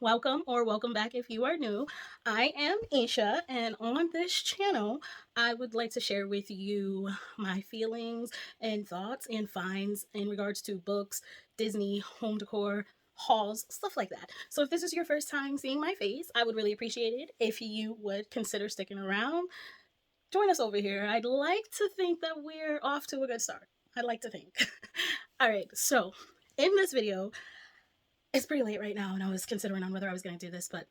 welcome or welcome back if you are new. I am Isha, and on this channel, I would like to share with you my feelings and thoughts and finds in regards to books, Disney, home decor, hauls, stuff like that. So if this is your first time seeing my face, I would really appreciate it if you would consider sticking around. Join us over here. I'd like to think that we're off to a good start. I'd like to think. All right, so in this video, it's pretty late right now, and I was considering on whether I was going to do this, but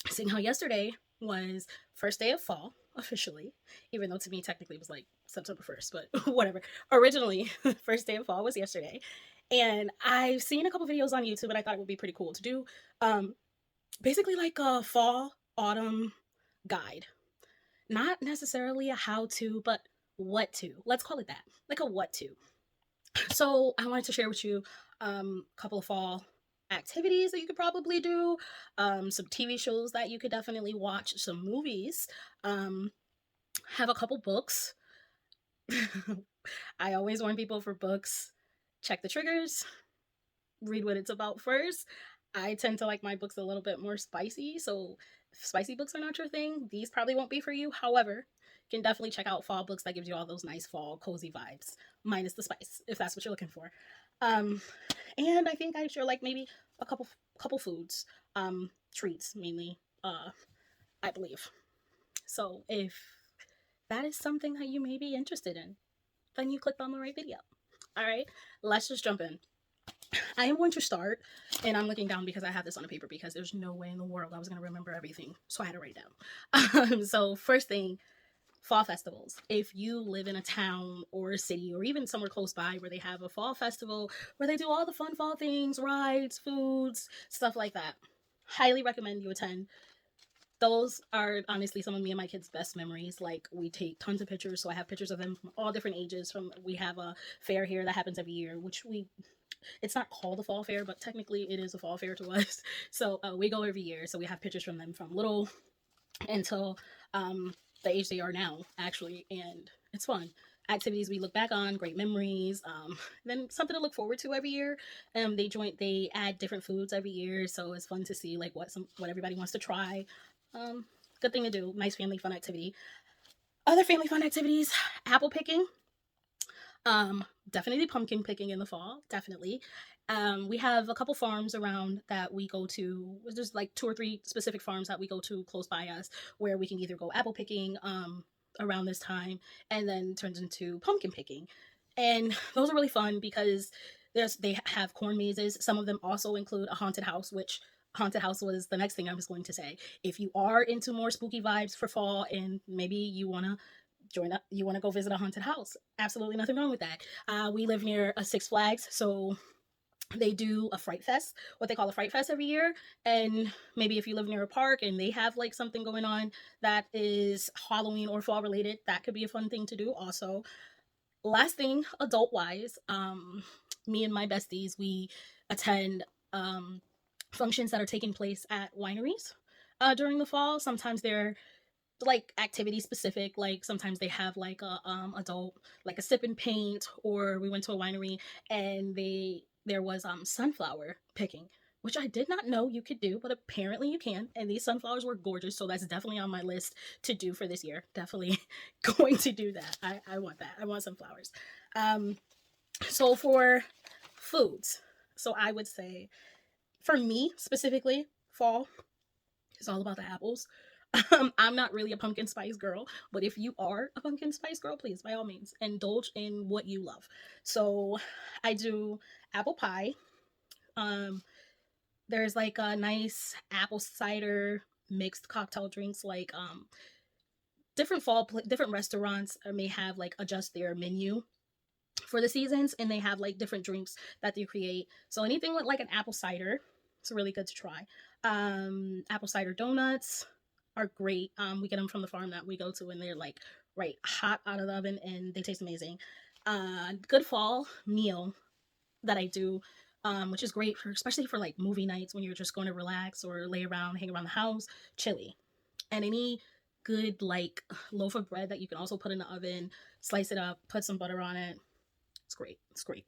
seeing how yesterday was first day of fall officially, even though to me technically it was like September 1st, but whatever. Originally, first day of fall was yesterday, and I've seen a couple videos on YouTube, and I thought it would be pretty cool to do, um, basically like a fall autumn guide. Not necessarily a how to, but what to. Let's call it that, like a what to. So I wanted to share with you a couple of fall activities that you could probably do, some TV shows that you could definitely watch, some movies, um, have a couple books. I always warn people for books, check the triggers, read what it's about first. I tend to like my books a little bit more spicy, so if spicy books are not your thing, these probably won't be for you. However, you can definitely check out fall books that gives you all those nice fall cozy vibes, minus the spice, if that's what you're looking for. Um, and I think I share like maybe a couple foods, treats mainly, I believe. So if that is something that you may be interested in, then you clicked on the right video. All right, let's just jump in. I am going to start, and I'm looking down because I have this on a paper because there's no way in the world I was going to remember everything. So I had to write it down. So first thing, fall festivals. If you live in a town or a city or even somewhere close by where they have a fall festival where they do all the fun fall things, rides, foods, stuff like that, highly recommend you attend. Those are honestly some of me and my kids' best memories. Like, we take tons of pictures, so I have pictures of them from all different ages. From We have a fair here that happens every year, which we it's not called a fall fair, but technically it is a fall fair to us. So we go every year. So we have pictures from them from little until the age they are now, actually, and it's fun. Activities we look back on, great memories. Then something to look forward to every year. They add different foods every year, so it's fun to see like what everybody wants to try. Um, Good thing to do. Nice family fun activity. Other family fun activities: apple picking. Definitely pumpkin picking in the fall. Definitely. We have a couple farms around that we go to. There's like two or three specific farms that we go to close by us where we can either go apple picking around this time and then turns into pumpkin picking. And those are really fun because they have corn mazes. Some of them also include a haunted house, which haunted house was the next thing I was going to say. If you are into more spooky vibes for fall and maybe you want to join up, you want to go visit a haunted house, absolutely nothing wrong with that. We live near a Six Flags, so they do a fright fest, what they call a fright fest every year. And maybe if you live near a park and they have like something going on that is Halloween or fall related, that could be a fun thing to do also. Last thing, adult wise, me and my besties, we attend functions that are taking place at wineries during the fall. Sometimes they're like activity specific, like sometimes they have like a adult, like a sip and paint, or we went to a winery and there was sunflower picking, which I did not know you could do, but apparently you can. And these sunflowers were gorgeous, so that's definitely on my list to do for this year. Definitely going to do that. I want that. I want sunflowers. So for foods, so I would say for me specifically, fall is all about the apples. I'm not really a pumpkin spice girl, but if you are a pumpkin spice girl, please, by all means, indulge in what you love. So I do apple pie. Um, there's like a nice apple cider mixed cocktail drinks, like different restaurants may have like adjust their menu for the seasons, and they have like different drinks that they create. So anything with like an apple cider, it's really good to try. Apple cider donuts are great. We get them from the farm that we go to, and they're like right hot out of the oven, and they taste amazing. Good fall meal that I do, which is great for especially for like movie nights when you're just going to relax or lay around, hang around the house, chili, and any good like loaf of bread that you can also put in the oven, slice it up, put some butter on it. It's great. It's great.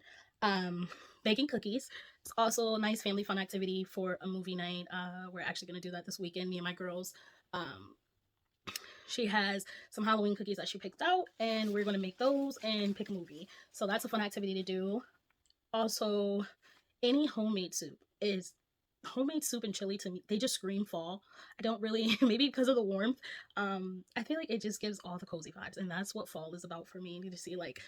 baking cookies. It's also a nice family fun activity for a movie night. We're actually going to do that this weekend, me and my girls. Um, she has some Halloween cookies that she picked out, and we're going to make those and pick a movie. So that's a fun activity to do. Also, any homemade soup and chili to me, they just scream fall. I don't really maybe because of the warmth. I feel like it just gives all the cozy vibes, and that's what fall is about for me. You need to see like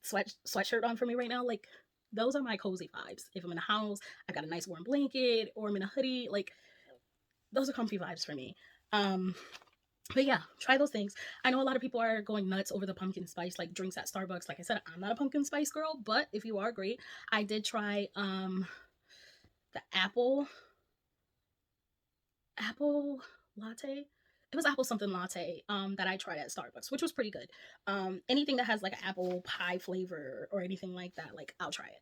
sweatshirt on for me right now. Like those are my cozy vibes. If I'm in a house, I got a nice warm blanket, or I'm in a hoodie. Like those are comfy vibes for me. Um, but yeah, try those things. I know a lot of people are going nuts over the pumpkin spice like drinks at Starbucks. Like I said, I'm not a pumpkin spice girl, but if you are, great. I did try the apple latte. It was apple something latte that I tried at Starbucks, which was pretty good. Anything that has like an apple pie flavor or anything like that, like I'll try it.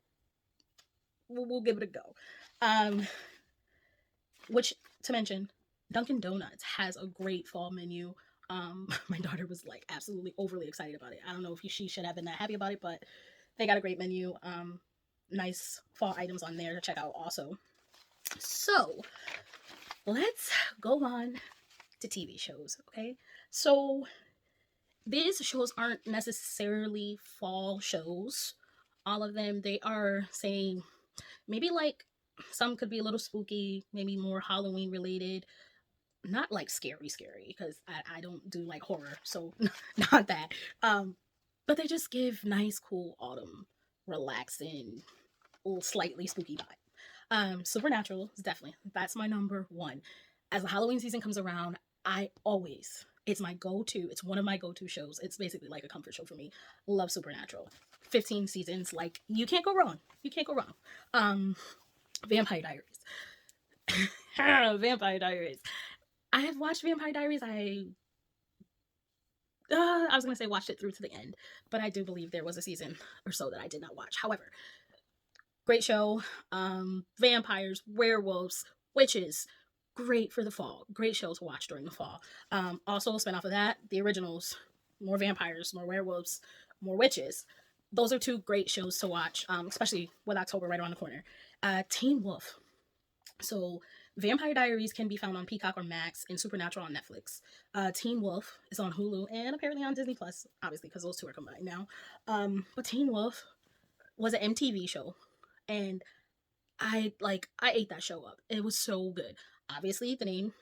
We'll give it a go. Um, which to mention, Dunkin' Donuts has a great fall menu. My daughter was like absolutely overly excited about it. I don't know if she should have been that happy about it, but they got a great menu. Nice fall items on there to check out also. So let's go on to TV shows, okay? So these shows aren't necessarily fall shows. All of them, they are saying maybe like some could be a little spooky, maybe more Halloween related, not like scary because I don't do like horror, so not that. But they just give nice, cool autumn, relaxing, little slightly spooky vibe. Supernatural is definitely that's my number one. As the Halloween season comes around, I always it's my go-to. It's one of my go-to shows. It's basically like a comfort show for me. Love Supernatural. 15 seasons, like you can't go wrong. You can't go wrong. Um, Vampire Diaries. Vampire Diaries. I have watched Vampire Diaries. I was gonna say watched it through to the end, but I do believe there was a season or so that I did not watch. However, great show. Vampires, werewolves, witches. Great for the fall. Great show to watch during the fall. Also, spin off of that, the originals. More vampires, more werewolves, more witches. Those are two great shows to watch, especially with October right around the corner. Teen Wolf. So, Vampire Diaries can be found on Peacock or Max, and Supernatural on Netflix. Teen Wolf is on Hulu and apparently on Disney Plus, obviously because those two are combined now. But Teen Wolf was an MTV show, and I ate that show up. It was so good. Obviously, the name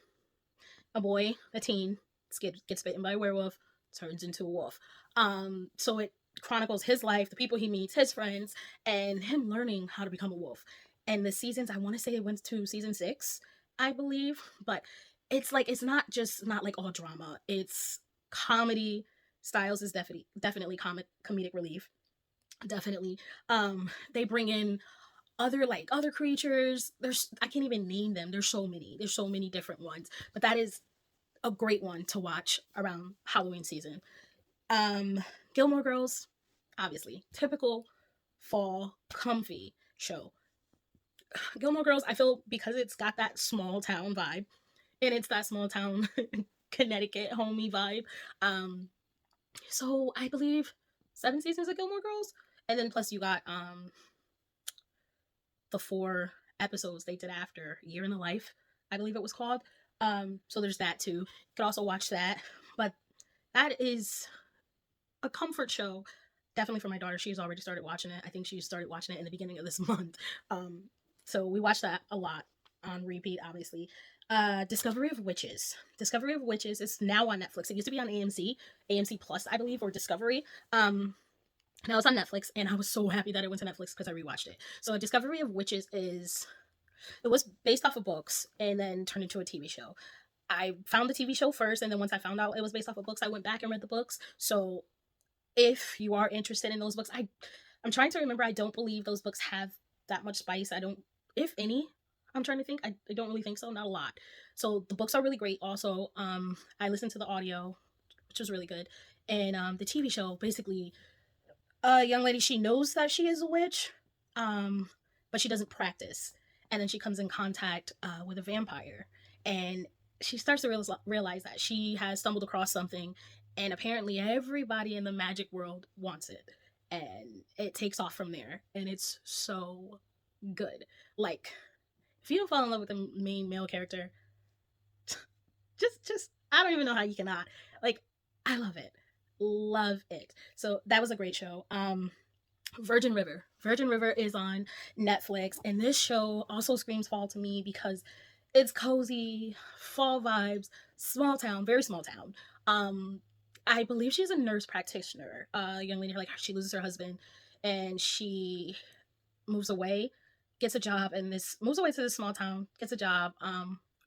a boy, a teen, gets bitten by a werewolf, turns into a wolf. So it chronicles his life, the people he meets, his friends, and him learning how to become a wolf. And the seasons, I want to say it went to season 6, I believe, but it's not like all drama. It's comedy. Styles is definitely comedic relief. Definitely. They bring in other creatures. There's I can't even name them. There's so many. There's so many different ones. But that is a great one to watch around Halloween season. Um, Gilmore Girls, obviously, typical fall comfy show. Gilmore Girls, I feel because it's got that small town vibe, and it's that small town Connecticut homey vibe. Um, so I believe 7 seasons of Gilmore Girls, and then plus you got the 4 episodes they did after Year in the Life, I believe it was called. So there's that too. You could also watch that, but that is a comfort show, definitely for my daughter. She's already started watching it. I think she started watching it in the beginning of this month. So we watched that a lot on repeat, obviously. Discovery of Witches. Discovery of Witches is now on Netflix. It used to be on AMC Plus, I believe, or Discovery. Now it's on Netflix, and I was so happy that it went to Netflix because I rewatched it. So, Discovery of Witches it was based off of books and then turned into a TV show. I found the TV show first, and then once I found out it was based off of books, I went back and read the books. So, if you are interested in those books, I'm trying to remember. I don't believe those books have that much spice. I don't, if any. I'm trying to think. I don't really think so. Not a lot. So the books are really great. Also, I listened to the audio, which was really good, and the TV show basically a young lady, she knows that she is a witch, um, but she doesn't practice. And then she comes in contact with a vampire, and she starts to realize that she has stumbled across something, and apparently everybody in the magic world wants it. and it takes off from there, and it's so good. Like, if you don't fall in love with the main male character, just I don't even know how you cannot. Like, I love it. Love it. So that was a great show. Virgin River. Virgin River is on Netflix, and this show also screams fall to me because it's cozy, fall vibes, small town, very small town. I believe she's a nurse practitioner. A young lady, like, she loses her husband, and she moves away, gets a job, and this moves away to this small town, gets a job,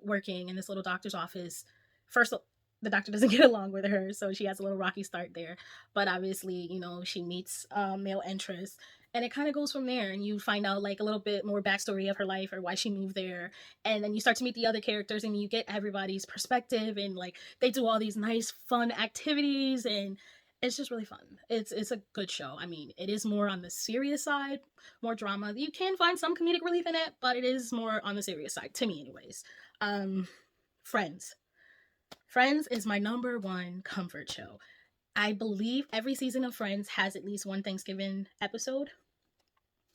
working in this little doctor's office. First, the doctor doesn't get along with her, so she has a little rocky start there. But obviously, she meets male interest, and it kind of goes from there. And you find out like a little bit more backstory of her life or why she moved there, and then you start to meet the other characters, and you get everybody's perspective, and like they do all these nice, fun activities, and it's just really fun. It's a good show. I mean, it is more on the serious side, more drama. You can find some comedic relief in it, but it is more on the serious side to me, anyways. Um, Friends. Friends is my number one comfort show. I believe every season of Friends has at least one Thanksgiving episode.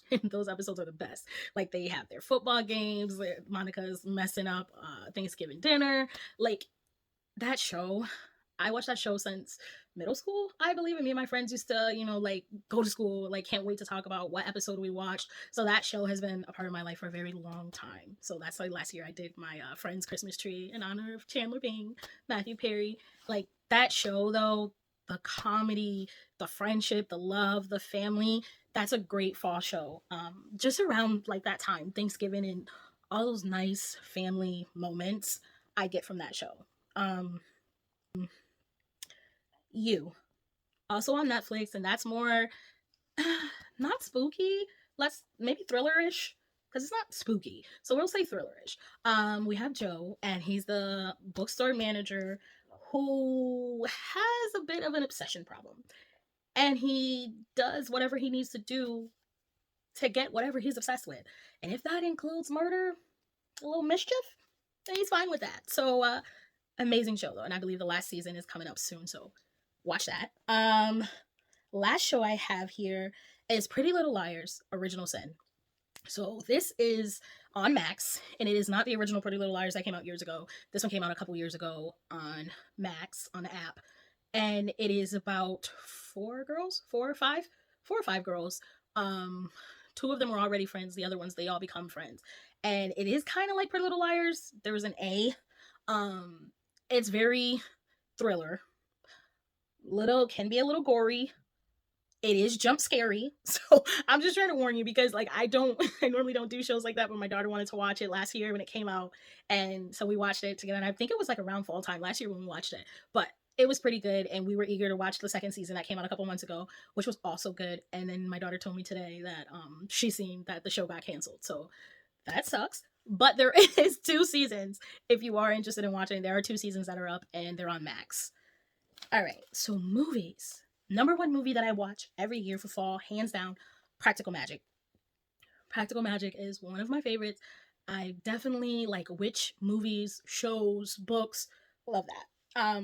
And those episodes are the best. Like, they have their football games, Monica's messing up Thanksgiving dinner. Like, that show, I watched that show since middle school, I believe. And me and my friends used to, like, go to school, like, can't wait to talk about what episode we watched. So that show has been a part of my life for a very long time. So that's like last year I did my Friends Christmas tree in honor of Chandler Bing, Matthew Perry. Like, that show, though, the comedy, the friendship, the love, the family, that's a great fall show. Just around like that time, Thanksgiving, and all those nice family moments I get from that show. Um, you also on Netflix, and that's more not spooky, less maybe thrillerish, because it's not spooky, so we'll say thrillerish. We have Joe, and he's the bookstore manager who has a bit of an obsession problem, and he does whatever he needs to do to get whatever he's obsessed with, and if that includes murder, a little mischief, then he's fine with that. So amazing show though, and I believe the last season is coming up soon, so watch that. Last show I have here is Pretty Little Liars Original Sin. So this is on Max, and it is not the original Pretty Little Liars that came out years ago. This one came out a couple years ago on Max, on the app, and it is about four or five girls. Two of them were already friends. The other ones, they all become friends, and it is kind of like Pretty Little Liars. There was an A. It's very thriller. Can be a little gory. It is jump scary. So I'm just trying to warn you, because like I normally don't do shows like that, but my daughter wanted to watch it last year when it came out. And so we watched it together. And I think it was like around fall time last year when we watched it. But it was pretty good, and we were eager to watch the second season that came out a couple months ago, which was also good. And then my daughter told me today that she's seen that the show got canceled. So that sucks. But there is 2 seasons. If you are interested in watching, there are 2 seasons that are up, and they're on Max. All right, so movies. Number one movie that I watch every year for fall, hands down, Practical Magic. Practical Magic is one of my favorites. I definitely like witch movies, shows, books. Love that.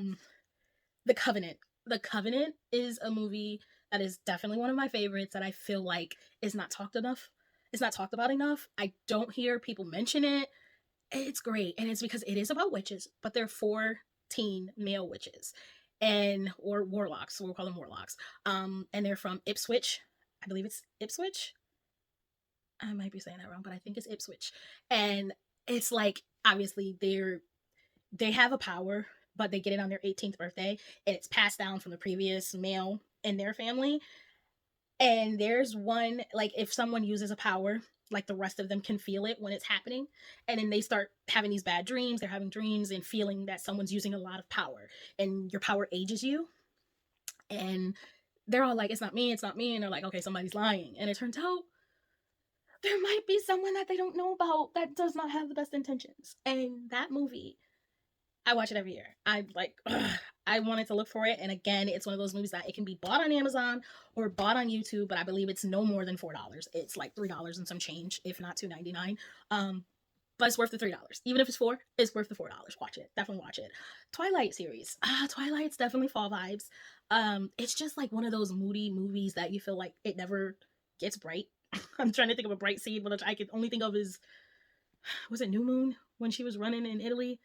The Covenant. The Covenant is a movie that is definitely one of my favorites that I feel like is not talked enough. It's not talked about enough. I don't hear people mention it. It's great, and it's because it is about witches, but they're 14 male witches, or warlocks. So we'll call them warlocks. And they're from Ipswich. I believe it's Ipswich. I might be saying that wrong, but I think it's Ipswich. And it's like, obviously they have a power, but they get it on their 18th birthday, and it's passed down from the previous male in their family. And there's one, like, if someone uses a power, like, the rest of them can feel it when it's happening. And then they start having these bad dreams. They're having dreams and feeling that someone's using a lot of power, and your power ages you. And they're all like, it's not me, it's not me. And they're like, okay, somebody's lying. And it turns out there might be someone that they don't know about that does not have the best intentions. And that movie, I watch it every year. I wanted to look for it. And again, it's one of those movies that it can be bought on Amazon or bought on YouTube, but I believe it's no more than $4. It's like $3 and some change, if not $2.99. but it's worth the $3. Even if it's four, it's worth the $4. Watch it. Definitely watch it. Twilight series. Twilight's definitely fall vibes. It's just like one of those moody movies that you feel like it never gets bright. I'm trying to think of a bright scene, which I could only think of is, was it New Moon when she was running in Italy?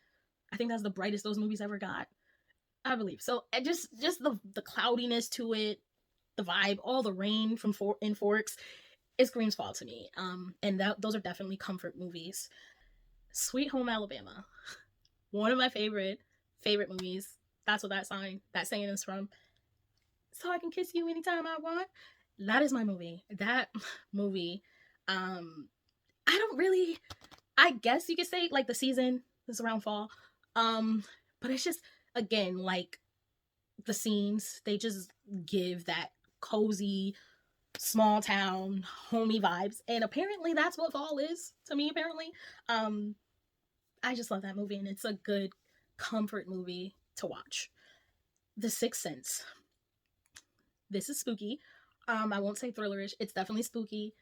I think that's the brightest those movies ever got. I believe so. Just the cloudiness to it, the vibe, all the rain from in Forks, it screams fall to me. And those are definitely comfort movies. Sweet Home Alabama, one of my favorite movies. That's what that saying is from. So I can kiss you anytime I want. That is my movie. That movie. I don't really. I guess you could say like the season is around fall. But it's just again like the scenes. They just give that cozy small town homey vibes, and apparently that's what fall is to me. Apparently, I just love that movie, and it's a good comfort movie to watch. The Sixth Sense. This is spooky. I won't say thrillerish. It's definitely spooky.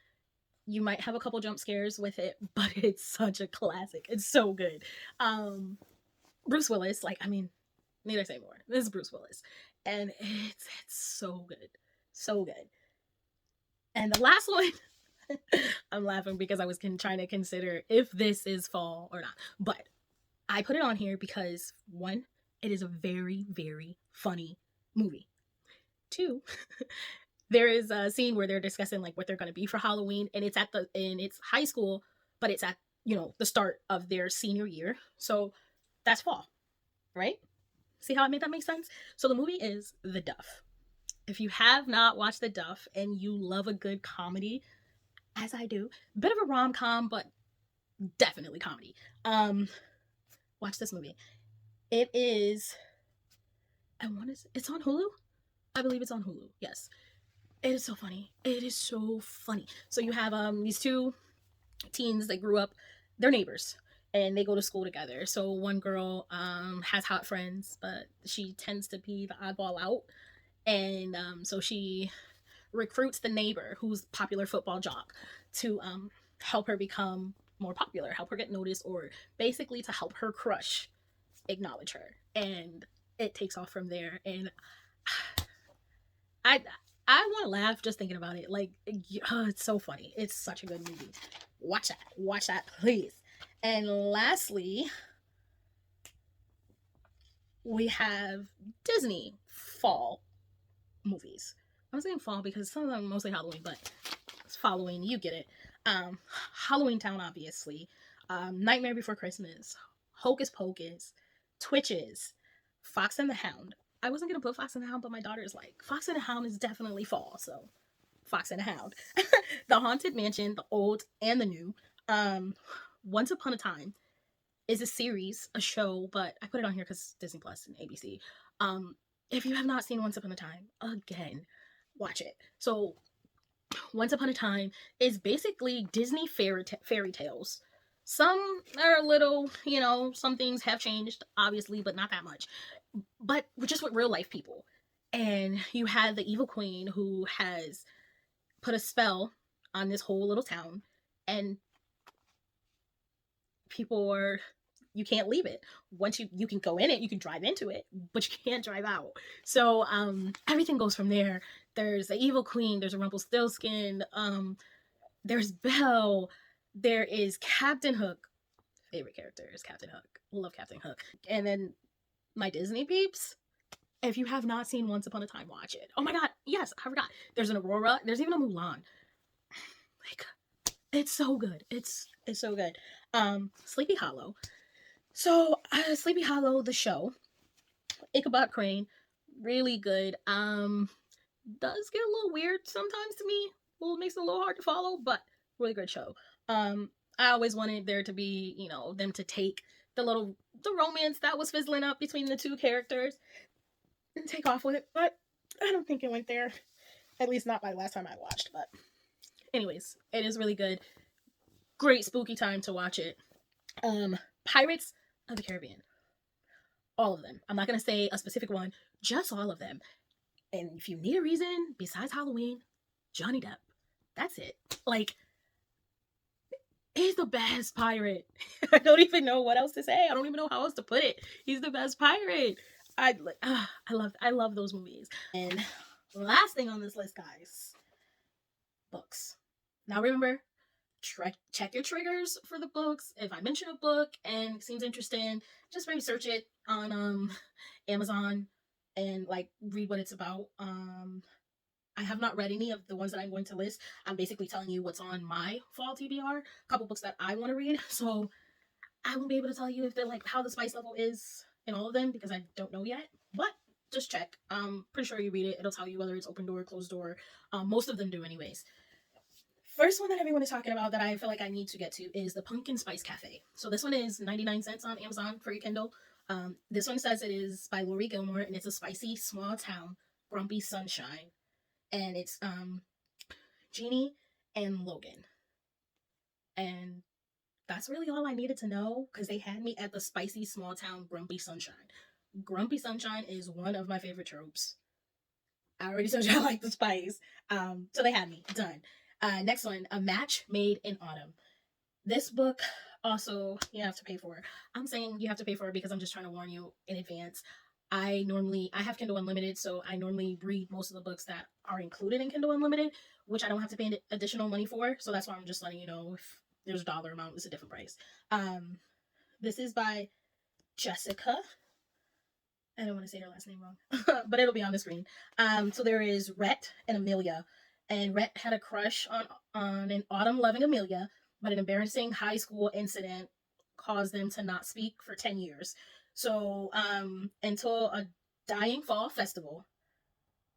You might have a couple jump scares with it, but it's such a classic. It's so good. Bruce Willis, like, I mean, need I say more? This is Bruce Willis, and it's so good, so good. And the last one, I'm laughing because I was trying to consider if this is fall or not, but I put it on here because one, it is a very, very funny movie. Two, there is a scene where they're discussing like what they're going to be for Halloween, and it's high school, but it's at the start of their senior year, so that's fall, right? See how I made that make sense? So the movie is The Duff. If you have not watched The Duff and you love a good comedy, as I do, bit of a rom-com, but definitely comedy, watch this movie. It is, it's on Hulu. I believe it's on Hulu. Yes, it is so funny. It is so funny. So you have these two teens that grew up, they're neighbors, and they go to school together. So one girl has hot friends, but she tends to be the oddball out, and so she recruits the neighbor who's popular football jock to help her become more popular, help her get noticed, or basically to help her crush acknowledge her. And it takes off from there. And I want to laugh just thinking about it. Like, it's so funny. It's such a good movie. Watch that, please. And lastly, we have Disney fall movies. I'm saying fall because some of them are mostly Halloween, but it's following. You get it. Halloween Town, obviously. Nightmare Before Christmas. Hocus Pocus. Twitches. Fox and the Hound. I wasn't gonna put Fox and the Hound, but my daughter's like, Fox and the Hound is definitely fall, so Fox and the Hound. The Haunted Mansion, the old and the new. Once Upon a Time is a series, a show, but I put it on here because Disney Plus and ABC. If you have not seen Once Upon a Time, again, watch it. So Once Upon a Time is basically Disney fairy tales. Some are a little, some things have changed, obviously, but not that much. But just with real life people. And you had the evil queen who has put a spell on this whole little town, and you can't leave it. Once you can go in it, you can drive into it, but you can't drive out. So everything goes from there. There's the evil queen, there's a Rumpelstiltskin, there's Belle, there is Captain Hook. Favorite character is Captain Hook. Love Captain Hook. And then my Disney peeps, if you have not seen Once Upon a Time, watch it. Oh my god, yes, I forgot. There's an Aurora, there's even a Mulan. Like, it's so good. It's so good. Sleepy Hollow. So, Sleepy Hollow, the show, Ichabod Crane, really good. Does get a little weird sometimes to me. Makes it a little hard to follow, but really good show. I always wanted there to be, them to take the romance that was fizzling up between the two characters and take off with it, but I don't think it went there. At least not by the last time I watched, but anyways, it is really good. Great spooky time to watch it. Pirates of the Caribbean. All of them. I'm not going to say a specific one, just all of them. And if you need a reason besides Halloween, Johnny Depp. That's it. Like, He's the best pirate. I don't even know what else to say. I don't even know how else to put it. He's the best pirate. I love those movies. And last thing on this list, guys, books. Now remember, check your triggers for the books. If I mention a book and it seems interesting, just maybe search it on Amazon and like read what it's about. I have not read any of the ones that I'm going to list. I'm basically telling you what's on my fall TBR, a couple books that I want to read. So I won't be able to tell you if they're like how the spice level is in all of them because I don't know yet. But just check. I'm pretty sure you read it. It'll tell you whether it's open door, closed door. Most of them do, anyways. First one that everyone is talking about that I feel like I need to get to is the Pumpkin Spice Cafe. So this one is 99 cents on Amazon for your Kindle. This one says it is by Lori Gilmore and it's a spicy small town grumpy sunshine, and it's Jeannie and Logan. And that's really all I needed to know because they had me at the spicy small town grumpy sunshine. Grumpy sunshine is one of my favorite tropes. I already told you I like the spice. So they had me done. Next one, A Match Made in Autumn. This book also you have to pay for. I'm saying you have to pay for it because I'm just trying to warn you in advance. I have Kindle Unlimited, so I normally read most of the books that are included in Kindle Unlimited, which I don't have to pay additional money for. So that's why I'm just letting you know if there's a dollar amount, it's a different price. This is by Jessica. I don't want to say her last name wrong, but it'll be on the screen. So there is Rhett and Amelia, and Rhett had a crush on an autumn loving Amelia, but an embarrassing high school incident caused them to not speak for 10 years. So until a dying fall festival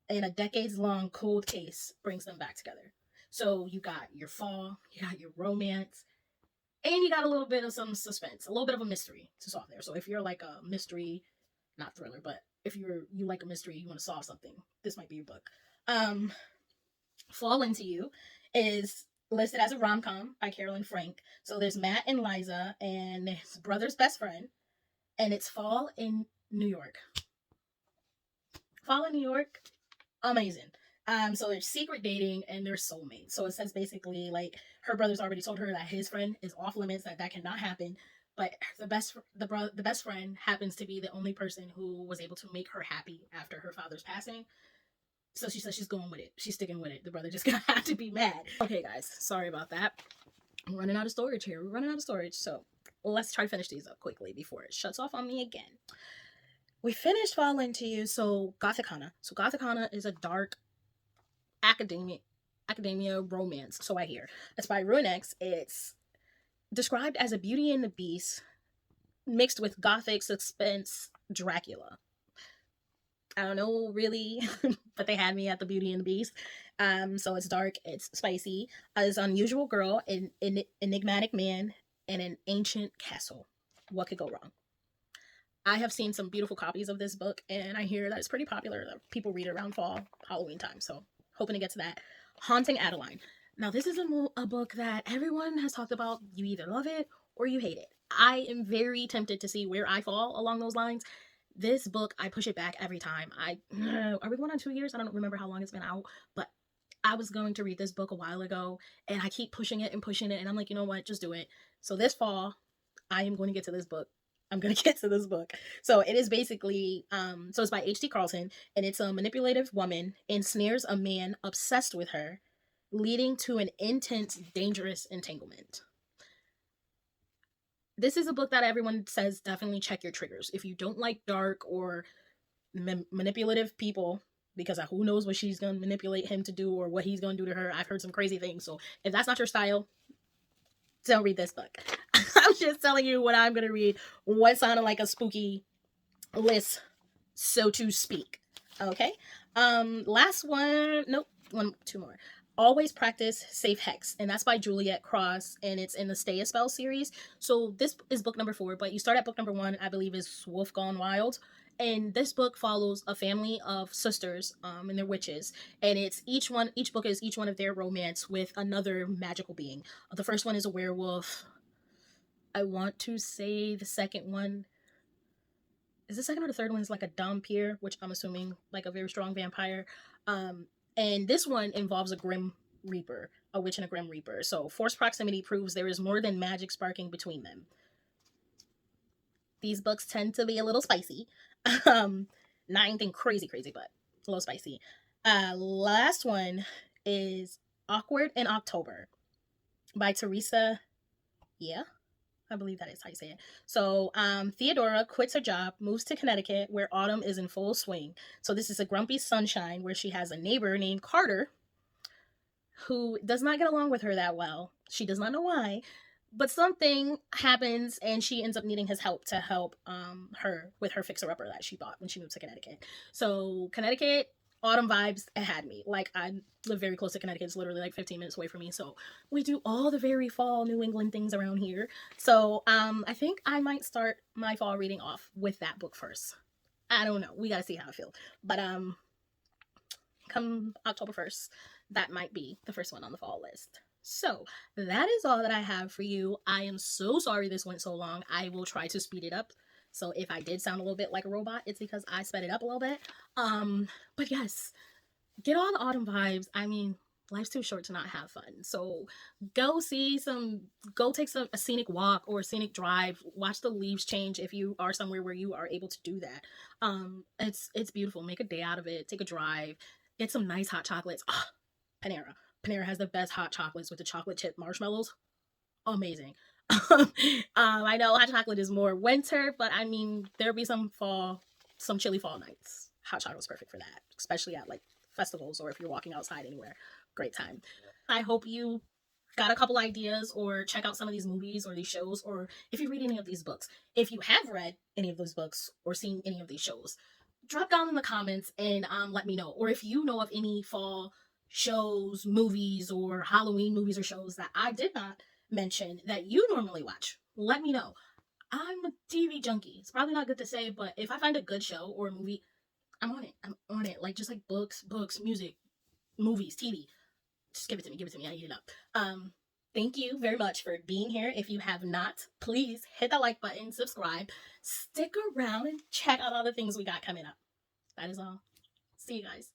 and a decades long cold case brings them back together. So you got your fall, you got your romance, and you got a little bit of some suspense, a little bit of a mystery to solve there. So if you're like a mystery, not thriller, but if you like a mystery, you want to solve something, this might be your book. Fall Into You is listed as a rom-com by Carolyn Frank. So there's Matt and Liza and his brother's best friend, and it's fall in New York. Fall in New York, amazing. So there's secret dating and there's soulmates. So it says basically like her brother's already told her that his friend is off limits, that cannot happen. But the best friend happens to be the only person who was able to make her happy after her father's passing. So she says she's going with it. She's sticking with it. The brother just gonna have to be mad. Okay, guys, sorry about that. I'm running out of storage here. We're running out of storage. So let's try to finish these up quickly before it shuts off on me again. We finished Fall Into You. So Gothicana. So Gothicana is a dark academia romance. So I hear. It's by Ruinex. It's described as a Beauty and the Beast mixed with gothic suspense Dracula. I don't know really, but they had me at the Beauty and the Beast. So it's dark, it's spicy. It's unusual girl, an enigmatic man, and an ancient castle. What could go wrong? I have seen some beautiful copies of this book, and I hear that it's pretty popular. That people read it around fall, Halloween time. So hoping to get to that. Haunting Adeline. Now this is a book that everyone has talked about. You either love it or you hate it. I am very tempted to see where I fall along those lines. This book, I push it back every time. Are we going on 2 years? I don't remember how long it's been out, but I was going to read this book a while ago, and I keep pushing it, and I'm like, you know what, just do it. So this fall, I am going to get to this book. I'm going to get to this book. So it is basically, so it's by H.D. Carlton, and it's a manipulative woman ensnares a man obsessed with her, leading to an intense, dangerous entanglement. This is a book that everyone says definitely check your triggers. If you don't like dark or manipulative people, because who knows what she's going to manipulate him to do or what he's going to do to her. I've heard some crazy things. So if that's not your style, don't read this book. I'm just telling you what I'm going to read, what sounded like a spooky list, so to speak. Okay. Last one. Nope. Two more. Always Practice Safe Hex, and that's by Juliet Cross, and it's in the Stay a Spell series. So this is book number 4, but you start at book number 1, I believe, is Wolf Gone Wild. And this book follows a family of sisters, and they're witches, and each book is each one of their romance with another magical being. The first one is a werewolf. I want to say the second one is the second or the third one is like a Dhampir, which I'm assuming like a very strong vampire. And this one involves a Grim Reaper. a witch and a grim reaper. So forced proximity proves there is more than magic sparking between them. These books tend to be a little spicy. Not anything crazy, but a little spicy. Last one is Awkward in October by Teresa. Yeah, I believe that is how you say it. So, Theodora quits her job, moves to Connecticut, where autumn is in full swing. So, this is a grumpy sunshine where she has a neighbor named Carter who does not get along with her that well. She does not know why, but something happens and she ends up needing his help to help her with her fixer-upper that she bought when she moved to Connecticut. So, Connecticut, autumn vibes, it had me. Like, I live very close to Connecticut. It's literally like 15 minutes away from me. So we do all the very fall New England things around here. So I think I might start my fall reading off with that book first. I don't know. We gotta see how I feel. But come October 1st, that might be the first one on the fall list. So that is all that I have for you. I am so sorry this went so long. I will try to speed it up. So if I did sound a little bit like a robot, it's because I sped it up a little bit. But yes, get all the autumn vibes. I mean, life's too short to not have fun. So go take a scenic walk or a scenic drive. Watch the leaves change if you are somewhere where you are able to do that. It's beautiful. Make a day out of it. Take a drive. Get some nice hot chocolates. Oh, Panera. Panera has the best hot chocolates with the chocolate chip marshmallows. Amazing. I know hot chocolate is more winter, but I mean, there'll be some chilly fall nights. Hot chocolate's perfect for that, especially at like festivals or if you're walking outside anywhere. Great time. I hope you got a couple ideas or check out some of these movies or these shows, or if you read any of these books. If you have read any of those books or seen any of these shows, drop down in the comments and let me know. Or if you know of any fall shows, movies, or Halloween movies or shows that I did not mention that you normally watch, let me know. I'm a TV junkie. It's probably not good to say, but if I find a good show or a movie, I'm on it. I'm on it. Like just like books, music, movies, TV. Just give it to me. Give it to me. I eat it up. Thank you very much for being here. If you have not, please hit that like button, subscribe, stick around, and check out all the things we got coming up. That is all. See you guys.